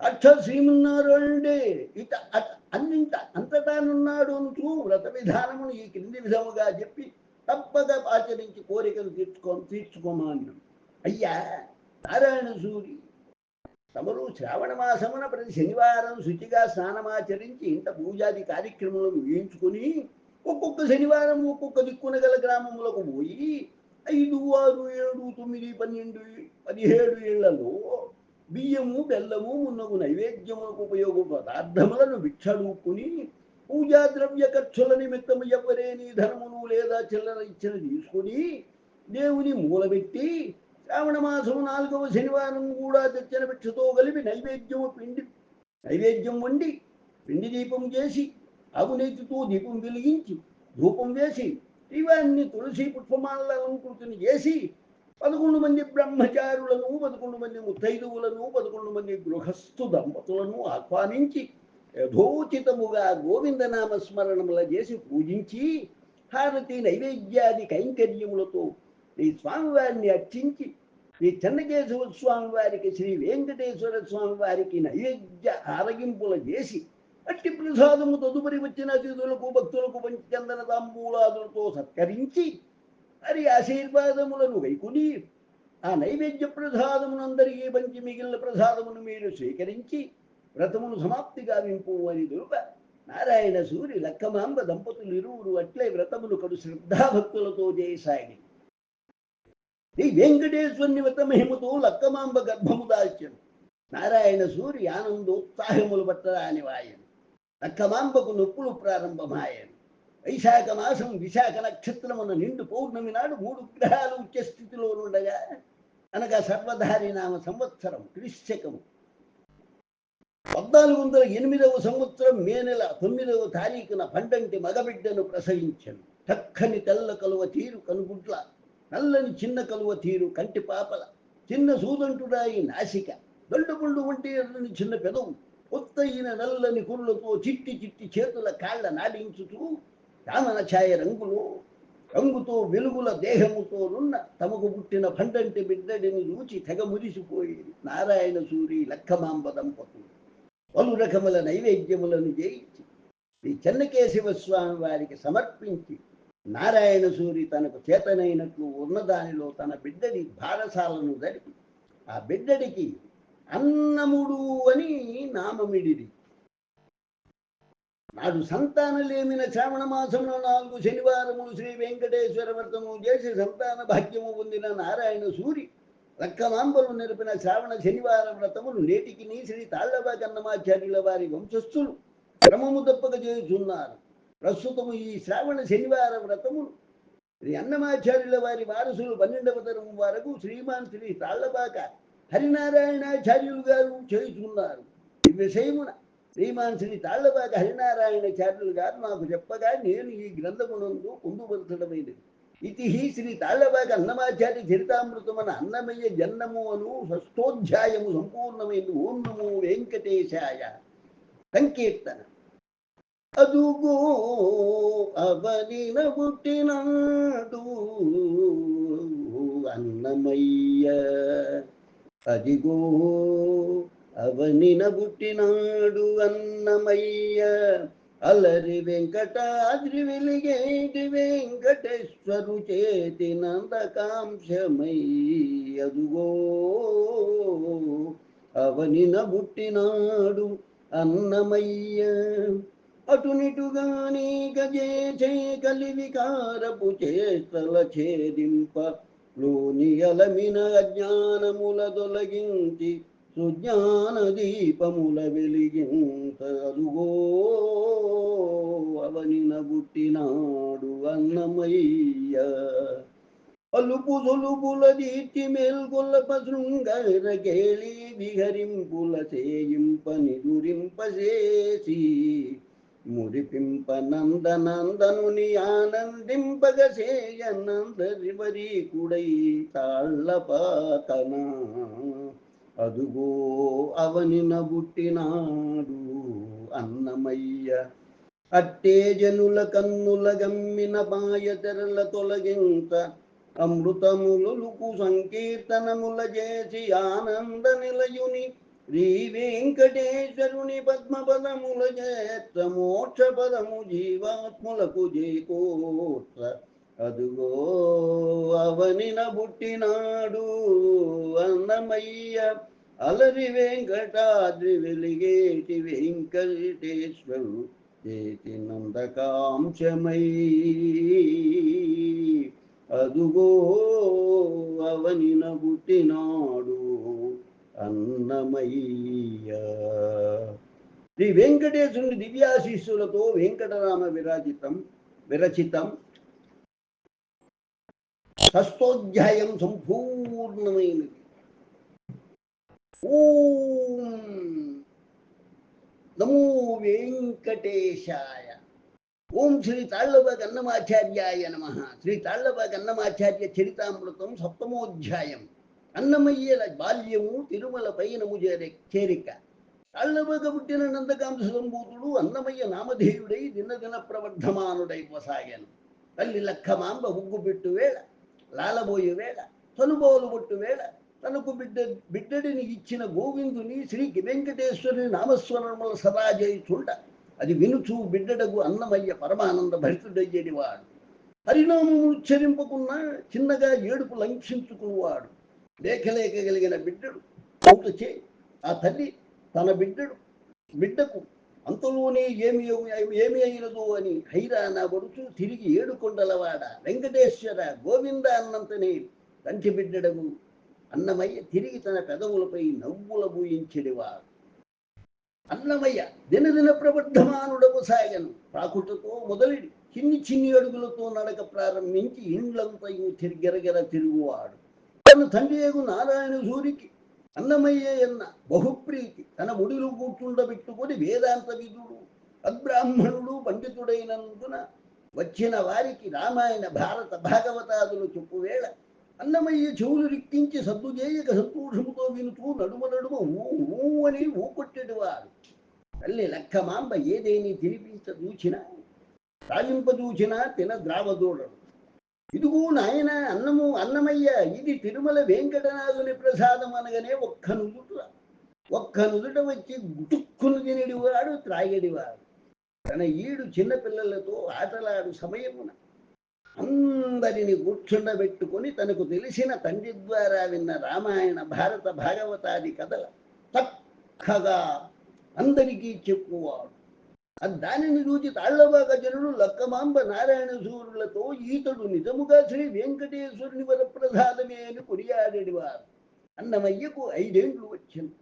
అక్ష శ్రీమన్నారాయణుడే ఇట అన్నింట అంతటానున్నాడు అంటూ వ్రత విధానమును ఈ క్రింది విధముగా చెప్పి తప్పక ఆచరించి కోరికలు తీర్చుకోమన్నాడు. అయ్యా నారాయణ సూరి, తమరు శ్రావణ మాసమున ప్రతి శనివారం శుచిగా స్నానమాచరించి ఇంట పూజాది కార్యక్రమాలను వేయించుకొని ఒక్కొక్క శనివారం ఒక్కొక్క దిక్కున గల గ్రామములకు పోయి 5, 6, 7, 9, 12, 17 ఏళ్లలో బియ్యము బెల్లము మున్నగు నైవేద్యములకు ఉపయోగ పదార్థములను భిక్షడుకుని పూజా ద్రవ్య ఖర్చుల నిమిత్తము ఎవరేని ధనమును లేదా చిల్లర ఇచ్చిన తీసుకుని దేవుని మూలబెట్టి శ్రావణ మాసము 4వ శనివారం కూడా తెచ్చిన భిక్షతో కలిపి నైవేద్యం వండి పిండి దీపం చేసి ఆవునేతితో దీపం వెలిగించి ధూపం వేసి ఇవన్నీ తులసి పుష్పమాల అలంకృతిని చేసి 11 మంది బ్రహ్మచారులను, 11 మంది ముత్తైదువులను, 11 మంది గృహస్థు దంపతులను ఆహ్వానించి యథోచితముగా గోవిందనామ స్మరణముల చేసి పూజించి హారతి నైవేద్యాది కైంకర్యములతో ఈ స్వామివారిని అర్చించి ఈ చెన్నకేశవ స్వామి వారికి శ్రీ వెంకటేశ్వర స్వామి వారికి నైవేద్య ఆరగింపుల చేసి అట్టి ప్రసాదము తదుపరి వచ్చిన అతిథులకు భక్తులకు పంచచందన తాంబూలాదులతో సత్కరించి వారి ఆశీర్వాదములను వైకుని ఆ నైవేద్య ప్రసాదమును అందరికీ పంచి మిగిలిన ప్రసాదమును మీరు స్వీకరించి వ్రతమును సమాప్తిగా వింపు అని దుర్గ నారాయణ సూరి లక్కమాంబ దంపతులు ఇరువురు అట్లే వ్రతములు కడు శ్రద్ధాభక్తులతో చేయసాగి ఈ వెంకటేశ్వరుని వ్రతమహిమతో లక్కమాంబ గర్భము దాల్చెను. నారాయణ సూరి ఆనందోత్సాహములు పట్టరాని వాయను. లక్కమాంబకు నొప్పులు ప్రారంభమాయను. వైశాఖ మాసం విశాఖ నక్షత్రమున నిండు పౌర్ణమి నాడు 3 గ్రహాలు ఉచ్చస్థితిలో ఉండగా అనగా సర్వధారి నామ సంవత్సరం క్రిశ్చకము 1408వ సంవత్సరం మే నెల 9వ తారీఖున పండంటి మగబిడ్డను ప్రసవించను. చక్కని తెల్ల కలువ తీరు కనుగుడ్ల, నల్లని చిన్న కలువ తీరు కంటి పాపల, చిన్న సూదంటుడాయి నాసిక, దొండపుండు వంటి ఎర్రని చిన్న పెదవు, కొత్తయిన నల్లని కుర్లతో చిట్టి చిట్టి చేతుల కాళ్ళ నాడించుతూ కామన ఛాయ రంగుతో వెలుగుల దేహముతోనున్న తమకు పుట్టిన పండంటి బిడ్డడిని చూచి తెగ మురిసిపోయేది నారాయణ సూరి లక్కమాంబ దంపతులు. పలు రకముల నైవేద్యములను చేయించి ఈ చెన్నకేశవ స్వామి వారికి సమర్పించి నారాయణ సూరి తనకు చేతనైనట్లు ఉన్నదానిలో తన బిడ్డడి భారసాలను జరిపి ఆ బిడ్డడికి అన్నముడు అని నామమిడిది. నాడు సంతానలేమిన శ్రావణ మాసంలో 4 శనివారములు శ్రీ వెంకటేశ్వర వ్రతము చేసి సంతాన భాగ్యము పొందిన నారాయణ సూరి లక్కమాంబలు నిలిపిన శ్రావణ శనివార వ్రతములు నేటికి శ్రీ తాళ్లబాగన్నమాచార్యుల వారి వంశస్థులు క్రమము తప్పక చేస్తున్నారు. ప్రస్తుతము ఈ శ్రావణ శనివార వ్రతములు శ్రీ అన్నమాచార్యుల వారి వారసులు 12వ తరం వరకు శ్రీమాన్ శ్రీ తాళ్లబాక హరినారాయణాచార్యులు గారు చేస్తున్నారు. ఈ విషయమున శ్రీమాన్ శ్రీ తాళ్లబాక హరినారాయణాచార్యులు గారు నాకు చెప్పగా నేను ఈ గ్రంథమునందు పొందుపరచడమైనది. ఇది శ్రీ తాళ్లబాక అన్నమాచార్య చరితామృతమన అన్నమయ్య జన్మము అను షష్ఠోధ్యాయము సంపూర్ణమైంది. ఓం నమో వెంకటేశాయ. సంకీర్తన. అదుగో అవనిన పుట్టినాడు అన్నమయ్య, అదిగో అవనిన పుట్టినాడు అన్నమయ్య, అలరి వెంకటాద్రి వెలిగేటి వెంకటేశ్వరు చేతి నందకాంశమై, అదుగో అవనిన పుట్టినాడు అన్నమయ్య. అటునిటుగాని గజేచే కలివికారపు చేతల ఛేదింప, లోని అలమిన అజ్ఞానముల తొలగించి సుజ్ఞాన దీపముల వెలిగింత, అదుగో అవనిన పుట్టినాడు అన్నమయ్య. అలుపు సొలుపుల దీర్తి మేల్కొల్లప శృంగార కేళి విహరింపుల చేయింప నిదురింపజేసి, మురిపింప నందనందనుని ఆనందింపగ సేయనందరివరి కుడై తాళ్లపాకన, అదుగో అవనిన పుట్టినాడు అన్నమయ్య. అట్టే జనుల కన్నుల గమ్మిన పాయతెరల తొలగింత, అమృతములుకు సంకీర్తనముల చేసి ఆనంద నిలయుని శ్రీ వెంకటేశ్వరుని పద్మపదముల చేత మోక్ష పదము జీవాత్ములకు చేకూర్చ, అదుగో అవనిన పుట్టినాడు అన్నమయ్య. అలరి వెంకటాద్రి వెలిగేటి వెంకటేశ్వరు చేతి నందకాంశమై, అదుగో అవనిన పుట్టినాడు అన్నమయ్య. శ్రీ వెంకటేశ్వరుని దివ్యాశీస్సులతో వెంకటరామ విరచితం షష్ఠోధ్యాయం సంపూర్ణమైనది. ఓం నమో వెంకటేశాయ. ఓం శ్రీ తాళ్లబాక అన్నమాచార్యాయ నమః. శ్రీ తాళ్లబాక అన్నమాచార్య చరితామృతం సప్తమోధ్యాయం. అన్నమయ్యల బాల్యము తిరుమల పైనము చేరిక. తాళ్లబాక పుట్టిన నందకాంశ సంభూతుడు అన్నమయ్య నామధేయుడై దినదిన ప్రవర్ధమానుడై వసాగాను. తల్లి లక్కమాంబ ఉగ్గు పెట్టు వేళ, లాలబోయే వేళ, తనుబోలు బొట్టు వేళ తనకు బిడ్డడిని ఇచ్చిన గోవిందుని శ్రీ వెంకటేశ్వరుని నామస్వరముల సదా చేయుచుండ, అది వినుచూ బిడ్డడగు అన్నమయ్య పరమానంద భరితుడయ్యేడివాడు. హరినామము ఉచ్చరింపకున్నా చిన్నగా ఏడుపు లంఘించుకునేవాడు. లేఖలేక కలిగిన బిడ్డడు చే ఆ తల్లి తన బిడ్డకు అంతలోనే ఏమి అయినదో అని హైరాణ పడుచు తిరిగి ఏడుకొండలవాడ వెంకటేశ్వర గోవింద అన్నంతనే తంటి బిడ్డడగు అన్నమయ్య తిరిగి తన పెదవులపై నవ్వుల బూయించెడివాడు. అన్నమయ్య దినదిన ప్రబద్ధమానుడకు సాగను. ప్రాకుటతో మొదలెడి చిన్ని అడుగులతో నడక ప్రారంభించి ఇండ్లంతయు గిరగిర తిరుగువాడు. తన తండ్రియగు నారాయణ సూరికి అన్నమయ్య ఎన్న బహుప్రీతి. తన ముడిలు కూర్చుండబెట్టుకొని వేదాంత విధుడు అబ్రాహ్మణుడు పండితుడైనందున వచ్చిన వారికి రామాయణ భారత భాగవతాదులు చెప్పువేళ అన్నమయ్య చెవులు రిక్కించి సద్దు చేయక సంతోషముతో వినుతూ నడుమ ఊ అని ఊకొట్టేటివాడు. తల్లి లక్కమాంబ ఏదేని తినిపించదూచినా రాజింపదూచినా తిన ద్రావదూడడు. ఇదిగో నాయన అన్నమయ్య, ఇది తిరుమల వెంకటనాథుని ప్రసాదం అనగానే ఒక్క నుదుట వచ్చి గుటుక్కును తినేడివాడు, త్రాగేడివాడు. తన ఈడు చిన్నపిల్లలతో ఆటలాడు సమయమున అందరిని కూర్చుండబెట్టుకొని తనకు తెలిసిన తండ్రి ద్వారా విన్న రామాయణ భారత భాగవతాది కథల చక్కగా అందరికీ చెప్పువాడు. దానిని చూచి తాళ్లబాక జనుడు లక్కమాంబ నారాయణ సూరులతో ఈతడు నిజముగా శ్రీ వెంకటేశ్వరుని వరప్రసాదమే అని కొనియాడేవారు. అన్నమయ్యకు 5 ఏళ్ళు వచ్చింది.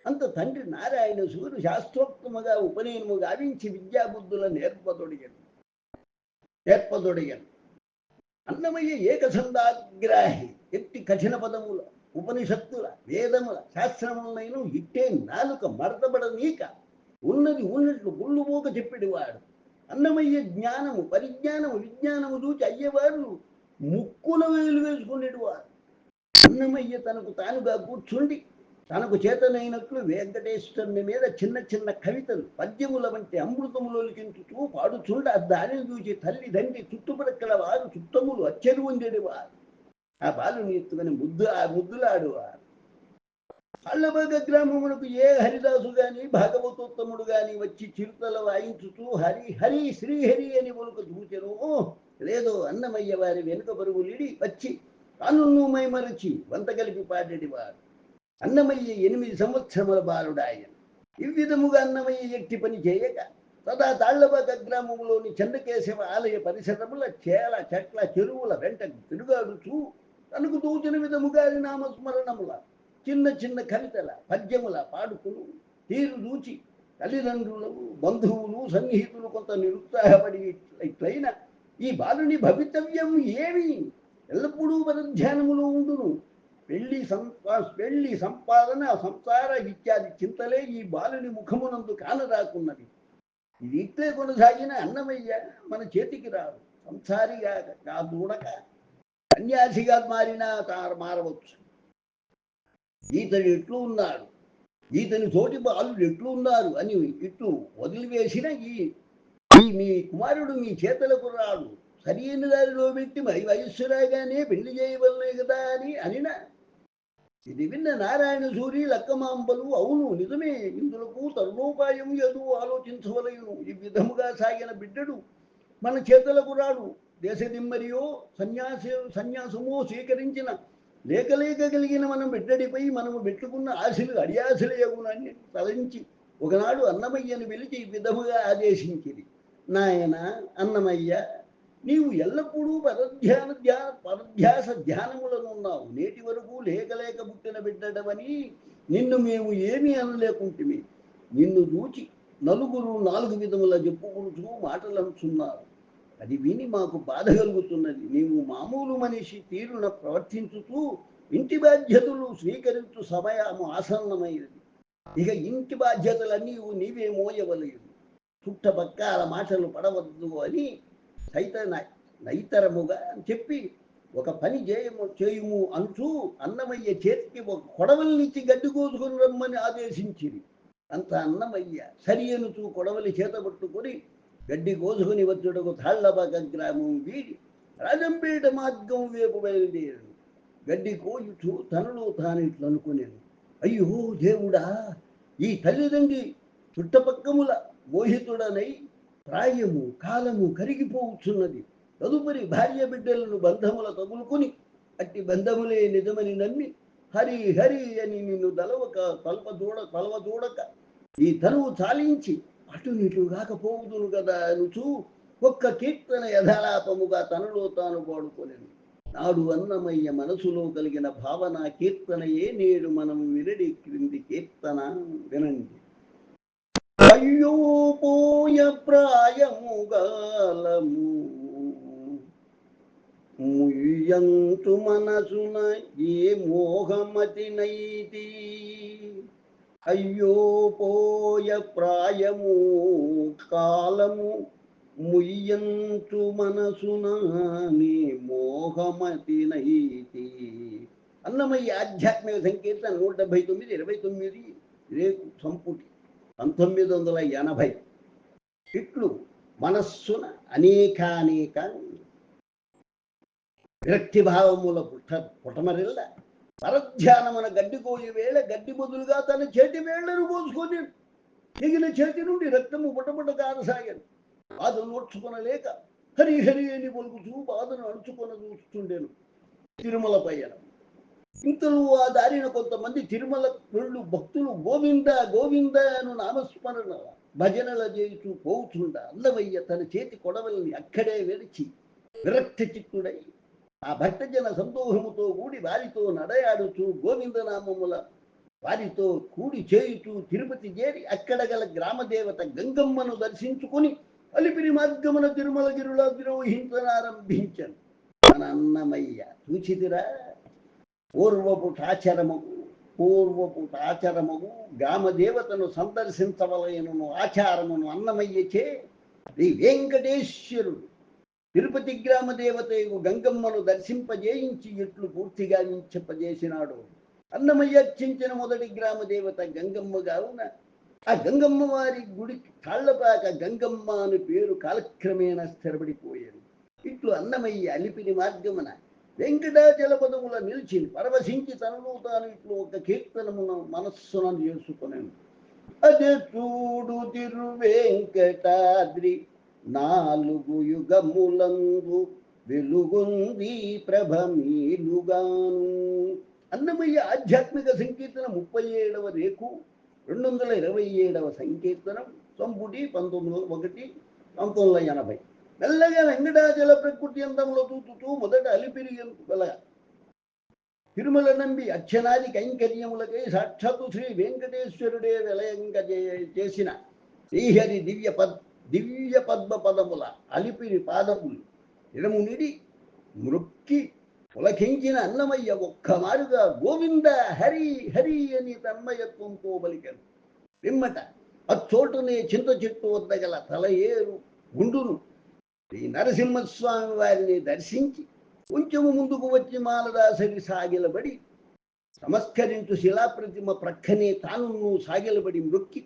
అంత తండ్రి నారాయణ సూరు శాస్త్రోక్తముగా ఉపనయనము గావించి విద్యాబుద్ధుల నేర్పదొడిగను. అన్నమయ్య ఏకసందాగ్రాహి, ఎట్టి కఠిన పదముల ఉపనిషత్తుల వేదముల శాస్త్రములైన ఇట్టే నాలుక మడతబడనీక ఉన్నది ఉన్నట్లు గుళ్ళుమూక చెప్పేవాడు. అన్నమయ్య జ్ఞానము పరిజ్ఞానము విజ్ఞానము చూచి అయ్యేవారు ముక్కున వేలు వేసుకునేవారు. అన్నమయ్య తనకు తానుగా కూర్చుండి తనకు చేతనైనట్లు వెంకటేశ్వరుని మీద చిన్న చిన్న కవితలు పద్యముల వంటి అమృతములోకించుతూ పాడుచుండ దానిని చూసి తల్లిదండ్రి చుట్టుపక్కల వారు చుట్టములు అచ్చెరు ఉండేవారు. ఆ బాలుని ఎత్తుకుని ముద్దులాడువారు. అల్లబాగ గ్రామమునకు ఏ హరిదాసు గాని భాగవతోత్తముడు గాని వచ్చి చిరుతల వాయించుతూ హరి హరి శ్రీహరి అని ఒలుక చూచెను. లేదో అన్నమయ్య వారి వెనుక పరుగులిడి వచ్చి తాను మైమరచి వంత కలిపి పాడేవారు. అన్నమయ్య 8 సంవత్సరముల బాలుడాయన. ఈ విధముగా అన్నమయ్య ఎట్టి పని చేయక తదా తాళ్లబాగ గ్రామములోని చంద్రకేశవ ఆలయ పరిసరముల చేల చెట్ల చెరువుల వెంట తిరుగాడుచూ తనకు తోచిన విధముగా నామస్మరణముల చిన్న చిన్న కవితల పద్యముల పాడుకును తీరు చూచి తల్లిదండ్రులు బంధువులు సన్నిహితులు కొంత నిరుత్సాహపడి ఇట్లయిన ఈ బాలుని భవితవ్యం ఏమి? ఎల్లప్పుడూ పరధ్యానములో ఉండును. పెళ్లి సంపాదన సంసార ఇత్యాది చింతలే ఈ బాలుని ముఖమునందు కానరాకున్నది. ఇది ఇట్లే కొనసాగిన అన్నమయ్య మన చేతికి రాడు. సంసారిగా కాదూడక సన్యాసిగా మారినా మారవచ్చు. ఈతడు ఎట్లు ఉన్నాడు, ఈతని తోటి బాలుడు ఎట్లు ఉన్నారు అని ఇట్లు వదిలివేసిన ఈ మీ కుమారుడు మీ చేతులకు రాడు. సరైన దారిలో పెట్టి మరి వయస్సు రాగానే పెళ్లి చేయవలనే కదా అని అనినా ఇది విన్న నారాయణ సూరి లక్కమాంబలు అవును నిజమే, ఇందులకు తరుణోపాయం ఏదో ఆలోచించవలయను. ఈ విధముగా సాగిన బిడ్డడు మన చేతులకు రాడు. దేశదిమ్మరియో సన్యాసమో స్వీకరించిన లేక కలిగిన మనం బిడ్డడిపై మనము పెట్టుకున్న ఆశలు అడియాశలయగునని తలంచి ఒకనాడు అన్నమయ్యను పిలిచి ఈ విధముగా ఆదేశించింది. నాయన అన్నమయ్య, నీవు ఎల్లప్పుడూ పరధ్యాస ధ్యానములను ఉన్నావు. నేటి వరకు లేక పుట్టిన బిడ్డడమని నిన్ను మేము ఏమీ అనలేకుంటుమి. నిన్ను చూచి నలుగురు 4 విధముల చెప్పుకుంటూ మాటలంటున్నారు. అది విని మాకు బాధ కలుగుతున్నది. నీవు మామూలు మనిషి తీరున ప్రవర్తించుతూ ఇంటి బాధ్యతలు స్వీకరించు సమయము ఆసన్నమైనది. ఇక ఇంటి బాధ్యతలన్నీ నీవే మోయవలేదు. చుట్టపక్కల మాటలు పడవద్దు అని నైతరముగా చెప్పి ఒక పని చేయుము అంటూ అన్నమయ్య చేతికి ఒక కొడవలినిచ్చి గడ్డి కోసుకుని రమ్మని ఆదేశించింది. అంత అన్నమయ్య సరి అనుతూ కొడవలి చేత పట్టుకొని గడ్డి కోసుకుని వచ్చుటకు తాళ్లబాగ గ్రామం వీడి రాజంపేట మార్గం వైపు బయలుదేరాడు. గడ్డి కోయుచూ తనలో తాను ఇట్లు అనుకునేను, అయ్యో దేవుడా, ఈ తల్లిదండ్రి చుట్టపక్కముల మోహితుడనై ప్రాయము కాలము కరిగిపోవచ్చున్నది. తదుపరి భార్య బిడ్డలను బంధముల తగులుకుని అట్టి బంధములే నిజమని నమ్మి హరి హరి అని నిన్ను తలవ చూడక ఈ తనువు చాలించి అటు ఇటు కాకపోవుదును కదా అనుచూ ఒక్క కీర్తన యథాలాపముగా తనలో తాను పాడుకోలేను. నాడు అన్నమయ్య మనసులో కలిగిన భావన కీర్తనయే నేడు మనం వినడి క్రింది కీర్తన వినండి. అయ్యో పోయ ప్రాయముగాలము ముయ్యంతు మనసున ఏ మోహమతినైతి. అయ్యో పోయ ప్రాయము కాలము ముయ్యంతు మనసున నీ మోహమతినైతి. అన్నమయ్య ఆధ్యాత్మిక సంకీర్తన 179, 29 రేపు సంపుటి 1980. ఇట్లు మనస్సున అనేకానేక విరక్తి భావముల పుటమరిల్ల పరధ్యానమున గడ్డికోయి వేళ గడ్డి బదులుగా తన చేతి వేళ్లను పోసుకొని తెగిన చేతి నుండి రక్తము పుటపుట కారసాగను. బాధను ఓర్చుకొనలేక హరి హరి అని పలుకుచూ బాధను అణుచుకొని చూస్తుండేను. తిరుమల పైన ఇంతలో ఆ దారిన కొంతమంది తిరుమల వెళ్ళు భక్తులు గోవింద గోవింద అను నామస్మరణ భజనల చేస్తూ పోతుండ అన్నమయ్య తన చేతి కొడవల్ని అక్కడే వెలిచి విరక్తి చిత్తుడై ఆ భక్తజన సందోహముతో కూడి వారితో నడయాడుతూ గోవిందనామముల వారితో కూడి చేయుతూ తిరుపతి చేరి అక్కడ గల గ్రామదేవత గంగమ్మను దర్శించుకుని అలిపిరి మార్గమున తిరుమలగిరుల ద్రోహించనారంభించను మన అన్నమయ్య చూచిదిరా పూర్వపు గ్రామదేవతను సందర్శించవలయను ఆచారమును అన్నమయ్యచే శ్రీ వెంకటేశ్వరుడు తిరుపతి గ్రామదేవతయు గంగమ్మను దర్శింపజేయించి ఎట్లు పూర్తిగా నించపజేసినాడు. అన్నమయ్య అర్చించిన మొదటి గ్రామదేవత గంగమ్మ కావున ఆ గంగమ్మ వారి గుడికి కాళ్లపాక గంగమ్మ అని పేరు కాలక్రమేణా స్థిరపడిపోయాడు. ఇట్లు అన్నమయ్య అలిపిరి మార్గమున వెంకటాచల పదముల నిలిచి పరవశించి తనలో తాను ఇట్లు ఒక కీర్తనమును మనస్సున చేసుకున్నాను. అదే చూడు తిరువేంకటాద్రి నాలుగు యుగములందు వెలుగుంది ప్రభమీలుగాను. అన్నమయ్య ఆధ్యాత్మిక సంకీర్తన 37వ రేకు 227వ సంకీర్తనం సంపుటి 1901 1980. మెల్లగా వెంకటాచల ప్రకృతి అంతంలో తూతుతూ మొదట అలిపిరి వెలగ తిరుమల నంబి అర్చనాది కైంకర్యములకై సాక్షాత్తు శ్రీ వెంకటేశ్వరుడే విలయంగ చేసిన శ్రీహరి దివ్య పద్మ పదముల అలిపిరి పాదములు ఇరమునిడి మృక్కి పులకించిన అన్నమయ్య ఒక్కమారుగా గోవింద హరి హరి అని తన్మయత్వంతో పలికాడు. పిమ్మట అచ్చోటునే చింత చెట్టు వద్ద గల తలయేరు గుండును శ్రీ నరసింహస్వామి వారిని దర్శించి కొంచెము ముందుకు వచ్చి మాలదాసరి సాగిలబడి నమస్కరించు శిలాప్రతిమ ప్రక్కనే తాను సాగిలబడి మృక్కి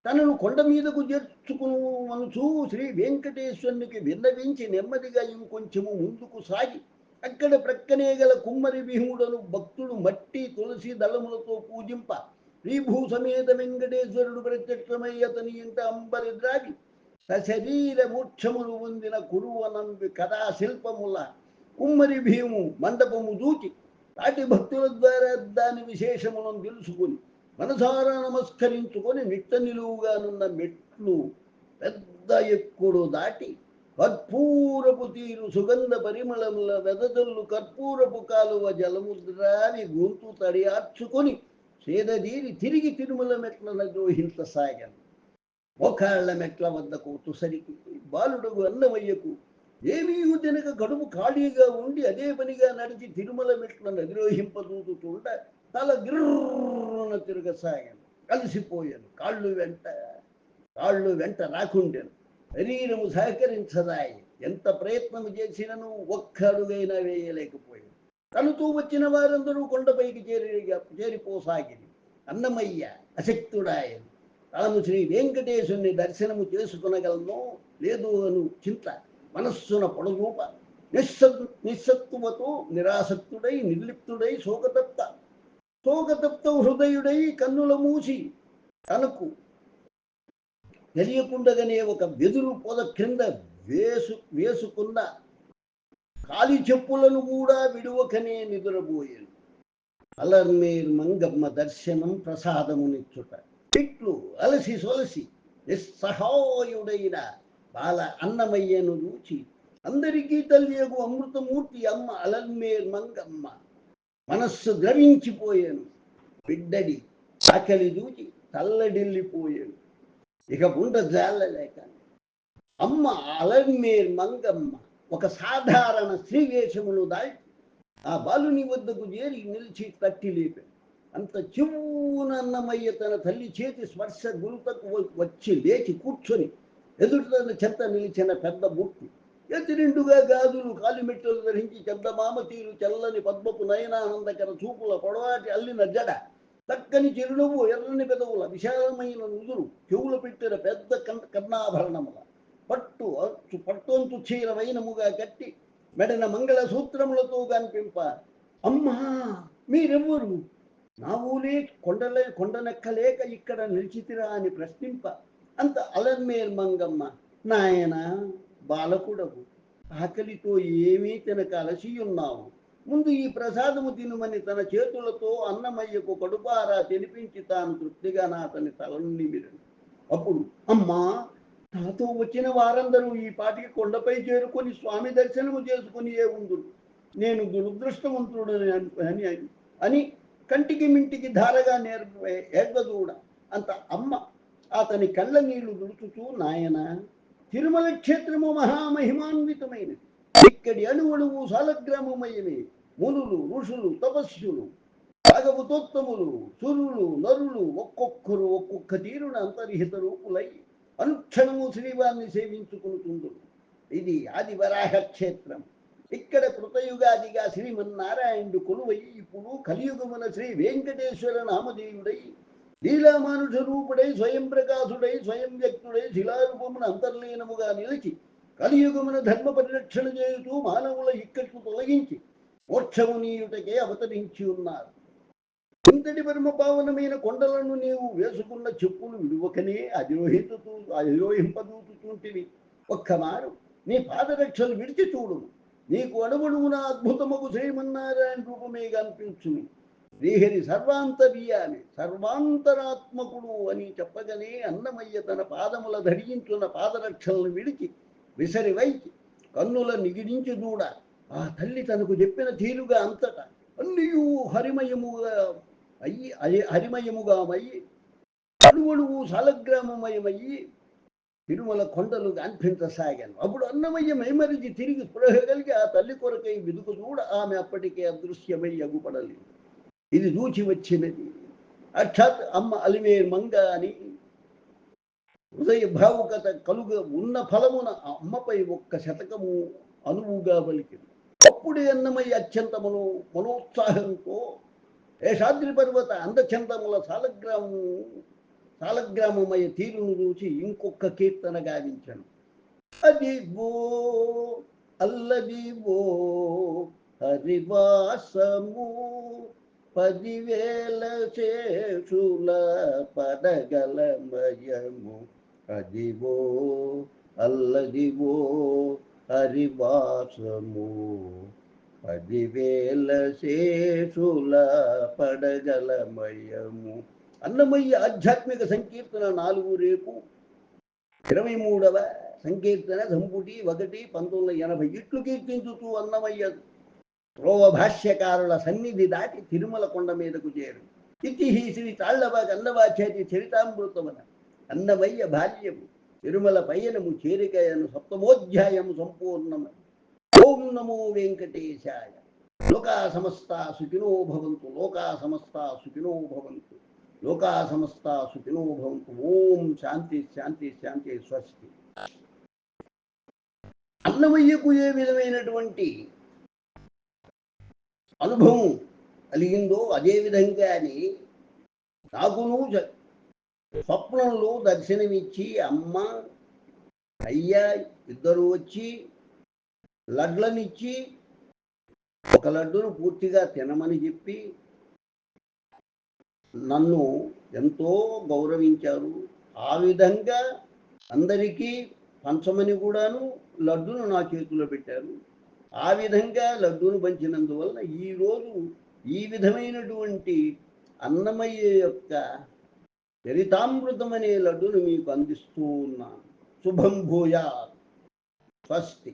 తనను కొండ మీదకు చేర్చుకును మనసు శ్రీ వెంకటేశ్వరునికి విన్నవించి నెమ్మదిగా ఇంకొంచెము ముందుకు సాగి అక్కడ ప్రక్కనే గల కుమ్మరి భీముడను భక్తుడు మట్టి తులసి దళములతో పూజింప శ్రీభూ సమేత వెంకటేశ్వరుడు ప్రత్యక్షమై అతని ఇంట అంబరి ద్రాగి సశరీర మోక్షములు పొందిన కురువనంబి కథా శిల్పముల కుమ్మరి భీము మండపము దూచి తాటి భక్తుల ద్వారా దాని విశేషములను తెలుసుకుని మనసారా నమస్కరించుకొని నిట్ట నిలువుగానున్న మెట్లు పెద్ద ఎక్కుడు దాటి కర్పూరపు తీరు సుగంధ పరిమళముల వెదజల్లు కర్పూరపు కాలువ జలముద్రాని గొంతు తడియార్చుకొని సేదదీరి తిరిగి తిరుమల మెట్లను ద్రోహించసాగాను. మోకాళ్ల మెట్ల వద్దకు తుసరికి బాలుడుగు అన్నమయ్యకు ఏమీ తినక కడుపు ఖాళీగా ఉండి అదే పనిగా నడిచి తిరుమల మెట్లను అధిరోహింపదూతుండ తల గిర్రున తిరగసాగాను. కలిసిపోయాను. కాళ్ళు వెంట రాకుండాను. శరీరము సహకరించదాయి. ఎంత ప్రయత్నం చేసినను ఒక్క అడుగైనా వేయలేకపోయాను. తనతో వచ్చిన వారందరూ కొండపైకి చేరిపోసాగింది. అన్నమయ్య అశక్తుడాయను. తాను శ్రీ వెంకటేశుని దర్శనము చేసుకునగలనో లేదు అను చింత మనస్సున పొడరూప నిస్సత్తువతో నిరాసక్తుడై నిర్లిప్తుడై శోకతప్త హృదయుడై కన్నుల మూసి తనకు తెలియకుండగానే ఒక వెదురు పొద క్రింద వేసుకున్న కాలి చెప్పులను కూడా విడువకనే నిద్రపోయాను. అలర్మేర్ మంగమ్మ దర్శనం ప్రసాదమునిచ్చుట ఇట్లు అలసి సొలసి నిస్సహాయుడైన బాల అన్నమయ్యను చూచి అందరికీ తల్లియగు అమృతమూర్తి అమ్మ అలర్మేర్ మంగమ్మ మనస్సు ద్రవించిపోయాను. బిడ్డడి ఆకలి చూచి తల్లడిల్లిపోయాను. ఇక గుండె జాలలేక అమ్మ అలర్మేర్ మంగమ్మ ఒక సాధారణ స్త్రీ వేషమును దాల్చి ఆ బాలుని వద్దకు చేరి నిలిచి తట్టి లేపాను. అంత చివునన్నమయ్య తన తల్లి చేతి స్పర్శ గురుతకు వచ్చి లేచి కూర్చొని ఎదుట చెత్త నిలిచిన పెద్ద మూర్తి ఎదురిండుగా గాజులు కాలిమెట్టలు ధరించి చందమామ తీరు చల్లని పద్మపు నయనానందకర చూపుల పొడవాటి అల్లిన జడ చక్కని చిరునవ్వు ఎర్రని పెదవుల విశాలమైన నుదురు చెవులు పెట్టిన పెద్ద కర్ణాభరణముల పట్టొంతు చీర వైనముగా కట్టి మెడన మంగళ సూత్రములతో కనిపింప అమ్మా మీరెవ్వరు? నా ఊలే కొండనెక్కలేక ఇక్కడ నిలిచితిరా అని ప్రశ్నింప అంత అలర్మేర్ మంగమ్మ నాయన బాలకుడవు ఆకలితో ఏమీ తినక అలసియున్నావు. ముందు ఈ ప్రసాదము తినుమని తన చేతులతో అన్నమయ్యకు కడుపారా తినిపించి తాను తృప్తిగా అతని తలను నిమిరను. అప్పుడు అమ్మా, నాతో వచ్చిన వారందరూ ఈ పాటికి కొండపై చేరుకొని స్వామి దర్శనము చేసుకుని ఏ ఉండు, నేను దురదృష్టవంతుడని అని అని కంటికి మింటికి ధారగా ఏడ్వదూడ అంత అమ్మ అతని కళ్ళ నీళ్లు దుడుచుతూ, నాయన, తిరుమల క్షేత్రము మహామహిమాన్వితమైనది. ఇక్కడి అణువణువు సాలగ్రామమయమే. మునులు, ఋషులు, తపస్సులు, భాగవతోత్తములు, సురులు, నరులు ఒక్కొక్కరు ఒక్కొక్క తీరున అంతర్హిత రూపులై అనుక్షణము శ్రీవారిని సేవించుకుంటుండు. ఇది ఆదివరాహ క్షేత్రం. ఇక్కడ కృతయుగాదిగా శ్రీమన్నారాయణుడు కొలువై ఇప్పుడు కలియుగమున శ్రీ వెంకటేశ్వర నామధేయుడై లీలామానుష రూపుడై స్వయం ప్రకాశుడై స్వయం వ్యక్తుడై శిలారూపమున అంతర్లీనముగా నిలిచి కలియుగమున ధర్మ పరిరక్షణ చేయుతూ మానవుల ఇక్కట్లు తొలగించి మోక్షమునీయుటకే అవతరించి ఉన్నారు. ఇంతటి పరమ పావనమైన కొండలను నీవు వేసుకున్న చెప్పులు విడువకనే అధిరోహింపదూచుతుంటివి. ఒక్కమారు నీ పాదరక్షలు విడిచి చూడు, నీకు అణువణువున అద్భుతముకు శ్రీమన్నారాయణ రూపమే కనిపించును. శ్రీహరి సర్వాంతర్యామి, సర్వాంతరాత్మకుడు అని చెప్పగానే అన్నమయ్య తన పాదముల ధరించున్న పాదరక్షలను విడిచి విసరివైచి కన్నుల నిగిడించి చూడ, ఆ తల్లి తనకు చెప్పిన తీరుగా అంతటా అన్నియూ హరిమయముగామయ్యి అణువణువు సాలగ్రామమయమయ్యి తిరుమల కొండలు కనిపించసాగాను. అప్పుడు అన్నమయ్య మైమరిచి తిరిగి స్పృహ కలిగి ఆ తల్లి కొరకై వెదుకు చూడ ఆమె అప్పటికే అదృశ్యమై అగుపడలేదు. ఇది చూచి వచ్చినది అక్షాత్ అమ్మ అలివేర్ మంగ అని హృదయ భావుకత కలుగ ఉన్న ఫలమున అమ్మపై ఒక్క శతకము అనువుగా పలికింది. అప్పుడే అన్నమయ్య అత్యంతమును మనోత్సాహంతో ఏషాద్రి పర్వత అందచందముల సాలగ్రామమయ తీరును చూసి ఇంకొక కీర్తన గావించను. అదివో అల్లదివో హరివాసము 10,000 శేషుల పడగలమయము. అదివో అల్లదివో హరివాసము 10,000 శేషుల పడగలమయము. అన్నమయ్య ఆధ్యాత్మిక సంకీర్తన 4 రేపు 23వ సంకీర్తన సంపుటి 1 1980 ఇట్లు కీర్తించుతూ అన్నమయ్య త్రోవ భాష్యకారుల సన్నిధి దాటి తిరుమల కొండ మీదకు చేరు. ఇది శ్రీ తాళ్లబాగ అన్నవాచార్య చరితామృతమున అన్నమయ్య బాల్యము తిరుమల పయనము చేరికయను 7వ సంపూర్ణము. ఓం నమో వెంకటేశాయ. లోకా సమస్తా సుఖినో భవంతు. లోకా సమస్తా సుఖినో భవంతు. లోకా సమస్తా సుఖినో భవంతు. ఓం శాంతి శాంతి శాంతి. స్వస్తి. అన్నమయ్యకు ఏ విధమైనటువంటి అనుభవం కలిగిందో అదే విధంగానే నాకును స్వప్నంలో దర్శనమిచ్చి అమ్మ అయ్యా ఇద్దరు వచ్చి లడ్లనిచ్చి ఒక లడ్డును పూర్తిగా తినమని చెప్పి నన్ను ఎంతో గౌరవించారు. ఆ విధంగా అందరికీ పంచమని కూడాను లడ్డును నా చేతిలో పెట్టారు. ఆ విధంగా లడ్డూను పంచినందువలన ఈరోజు ఈ విధమైనటువంటి అన్నమయ్య యొక్క చరితామృతం అనే లడ్డును మీకు అందిస్తూ ఉన్నాను. శుభం భూయాత్. స్వస్తి.